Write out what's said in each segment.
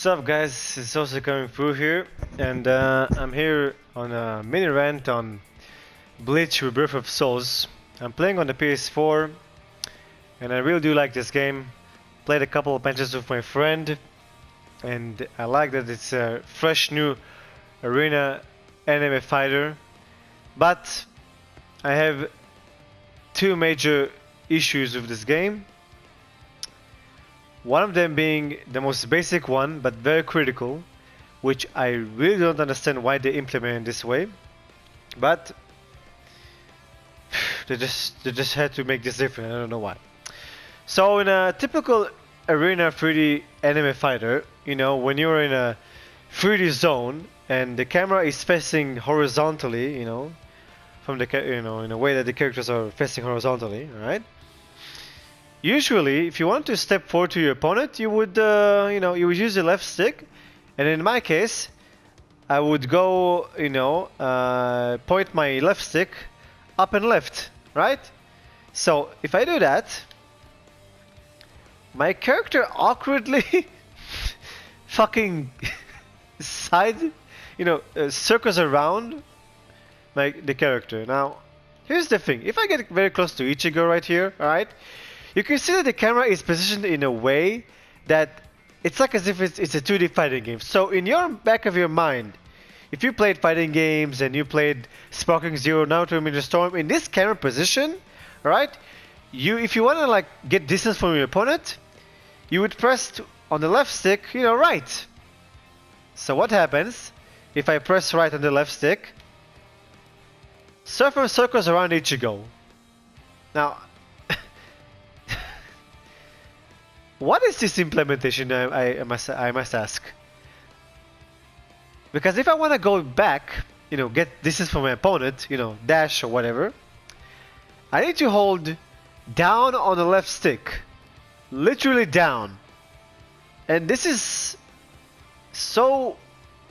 up, guys? It's also coming through here, and I'm here on a mini rant on BLEACH Rebirth of Souls. I'm playing on the PS4, and I really do like this game. Played a couple of matches with my friend, and I like that it's a fresh new arena anime fighter. But I have two major issues with this game. One of them being the most basic one, but very critical, which I really don't understand why they implement it this way. But they just had to make this different. I don't know why. So in a typical arena 3D anime fighter, you know, when you're in a 3D zone and the camera is facing horizontally, you know, from the in a way that the characters are facing horizontally, right? Usually, if you want to step forward to your opponent, you would, you would use the left stick, and in my case, I would go, point my left stick up and left, right? So if I do that, my character awkwardly fucking circles around the character. Now, here's the thing: if I get very close to Ichigo right here, all right. You can see that the camera is positioned in a way that it's like as if it's a 2D fighting game. So in your back of your mind, if you played fighting games and you played Sparking Zero, Naruto Ninja Storm, in this camera position, right? If you want to get distance from your opponent, you would press on the left stick, right. So what happens if I press right on the left stick? Surfer circles around Ichigo. Now, what is this implementation? I must ask. Because if I want to go back, get distance from my opponent, dash or whatever, I need to hold down on the left stick, literally down, and this is so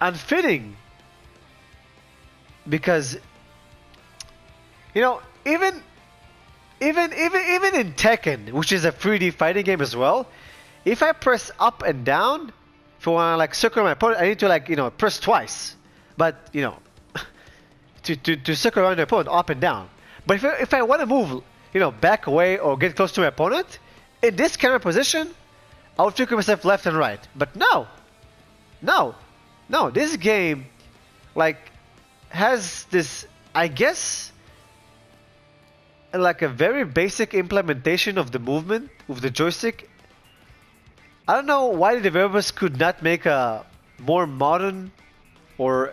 unfitting because even in Tekken, which is a 3D fighting game as well, if I press up and down, if I want to circle my opponent, I need to press twice. But to circle around the opponent up and down. But if I want to move, back away or get close to my opponent, in this camera position, I would circle myself left and right. But no, this game has this, I guess, like a very basic implementation of the movement with the joystick. I don't know why the developers could not make a more modern or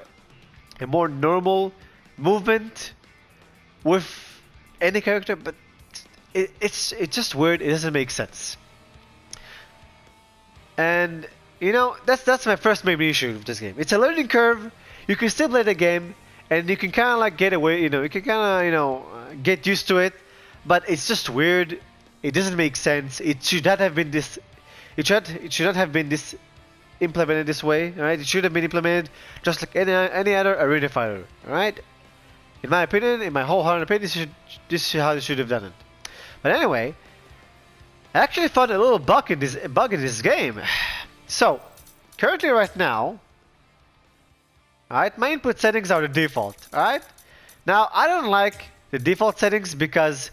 a more normal movement with any character, but it's just weird. It doesn't make sense. And that's my first main issue with this game. It's a learning curve. You can still play the game, and you can kind of get away. You can kind of get used to it, but it's just weird. It doesn't make sense. It should not have been this. It should not have been this implemented this way. All right, it should have been implemented just like any other arena fighter. All right, in my opinion, in my wholehearted opinion, this is how they should have done it. But anyway, I actually found a little bug in this game. So currently, right now, alright, my input settings are the default. Alright, now I don't like the default settings because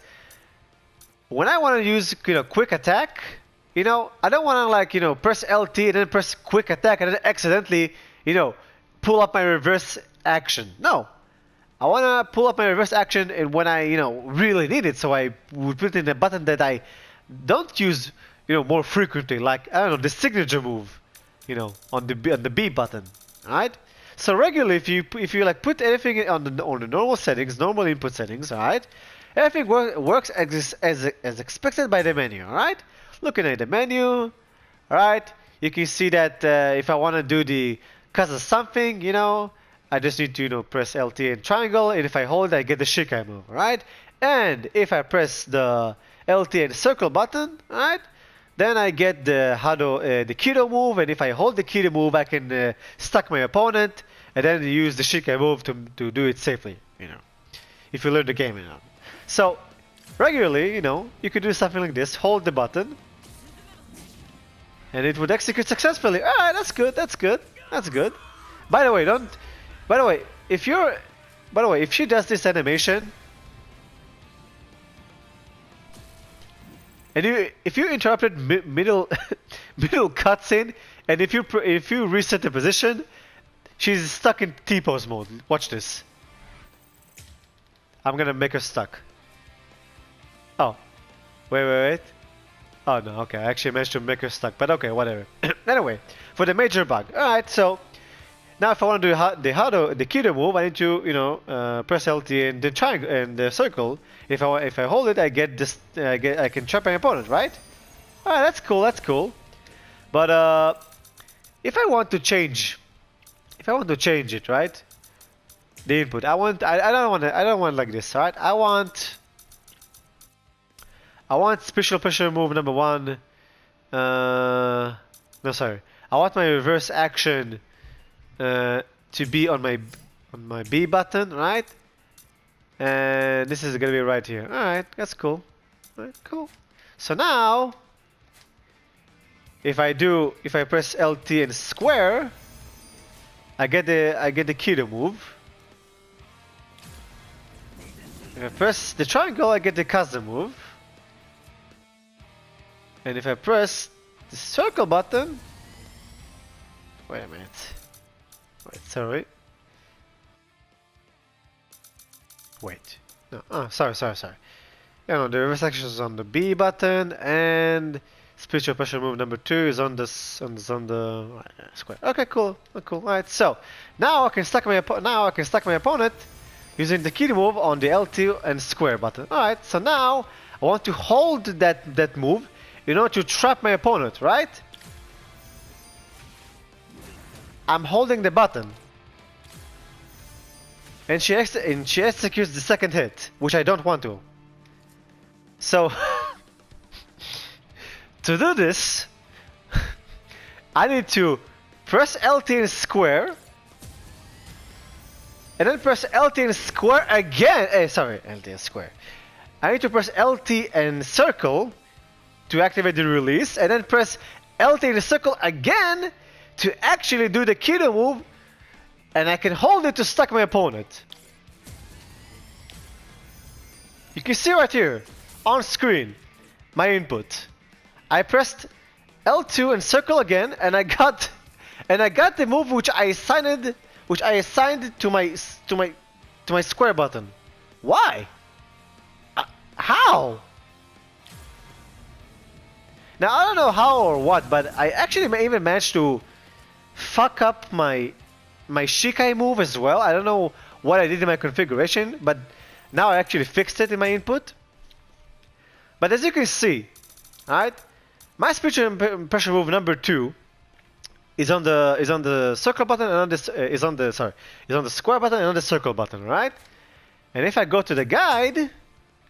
when I want to use quick attack, I don't want to press LT and then press quick attack and then accidentally pull up my reverse action. No, I want to pull up my reverse action and when I really need it. So I would put in a button that I don't use more frequently, like I don't know, the signature move, on the B button. Alright. So regularly, if you put anything on the normal settings, normal input settings, all right, everything works as expected by the menu, all right. Looking at the menu, all right, you can see that if I want to do the cause of something, I just need to press LT and triangle, and if I hold, I get the Shikai move, all right. And if I press the LT and circle button, all right, then I get the Kido move, and if I hold the Kido move, I can stuck my opponent, and then use the Shikai move to do it safely, if you learn the game, So, regularly, you could do something like this, hold the button, and it would execute successfully. Alright, that's good, that's good, that's good. By the way, if she does this animation, and if you interrupted middle middle cutscene, and if you reset the position, she's stuck in T-pose mode. Watch this. I'm gonna make her stuck. Oh, wait. Oh no, okay, I actually managed to make her stuck, but okay, whatever. Anyway, for the major bug. Alright, so now if I want to do the Kido move, I need to, press LT and the triangle and the circle. If I hold it, I get this, I can trap my opponent, right? Alright, that's cool. But if I want to change it, right? The input. I don't want like this, right? I want special pressure move number 1. No, sorry. I want my reverse action to be on my B button, right? And this is gonna be right here. All right, that's cool. All right, cool. So now, if I press LT and square, I get the Kido move. If I press the triangle, I get the Kaza move. And if I press the circle button, wait a minute. Wait, sorry. Wait. No. Oh, sorry. Yeah, no, the reverse action is on the B button, and spiritual pressure move number 2 is on the square. Okay, cool. Alright, so now I can stack my opponent using the Kido move on the L2 and square button. Alright, so now I want to hold that move in order to trap my opponent, right? I'm holding the button. And she executes the second hit, which I don't want to. So, to do this, I need to press LT and square, and then press LT and square again. LT and square. I need to press LT and circle to activate the release, and then press LT and circle again to actually do the Kido move, and I can hold it to stuck my opponent. You can see right here on screen my input. I pressed L2 and circle again, and I got the move which I assigned to my square button. Why? How? Now I don't know how or what, but I actually even managed to fuck up my Shikai move as well. I don't know what I did in my configuration, but now I actually fixed it in my input. But as you can see, alright, my spiritual pressure move number 2 is on the circle button and is on the square button and on the circle button, right? And if I go to the guide,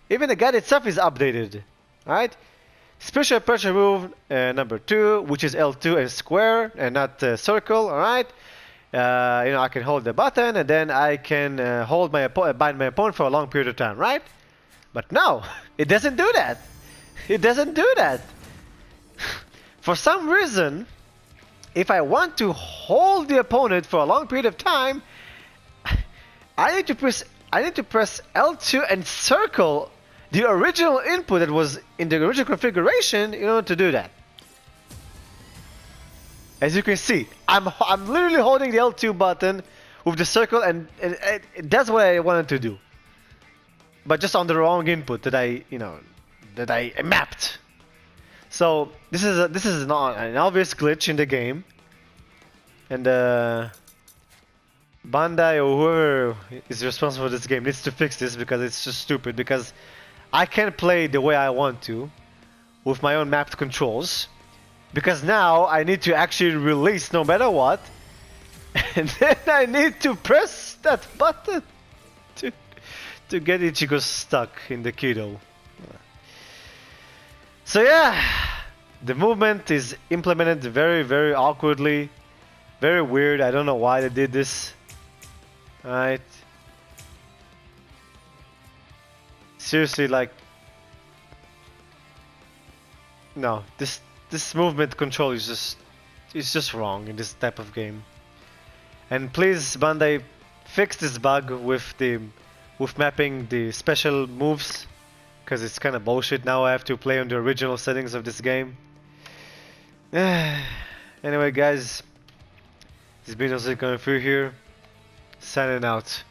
even the guide itself is updated, right? Spiritual pressure move number 2, which is L2 and square and not circle, alright? I can hold the button and then I can bind my opponent for a long period of time, right? But no, it doesn't do that. It doesn't do that. For some reason, if I want to hold the opponent for a long period of time, I need to press L2 and circle the original input that was in the original configuration in order to do that. As you can see, I'm literally holding the L2 button with the circle, and that's what I wanted to do. But just on the wrong input that I mapped. So this is an obvious glitch in the game, and Bandai or whoever is responsible for this game needs to fix this, because it's just stupid. Because I can't play the way I want to with my own mapped controls, because now I need to actually release no matter what, and then I need to press that button to get Ichigo stuck in the Kido. So yeah, the movement is implemented very, very awkwardly, very weird. I don't know why they did this. Alright. Seriously, like, no, this this movement control is just wrong in this type of game. And please, Bandai, fix this bug with mapping the special moves, because it's kind of bullshit. Now I have to play on the original settings of this game. Anyway, guys, this has been Jose going through here, signing out.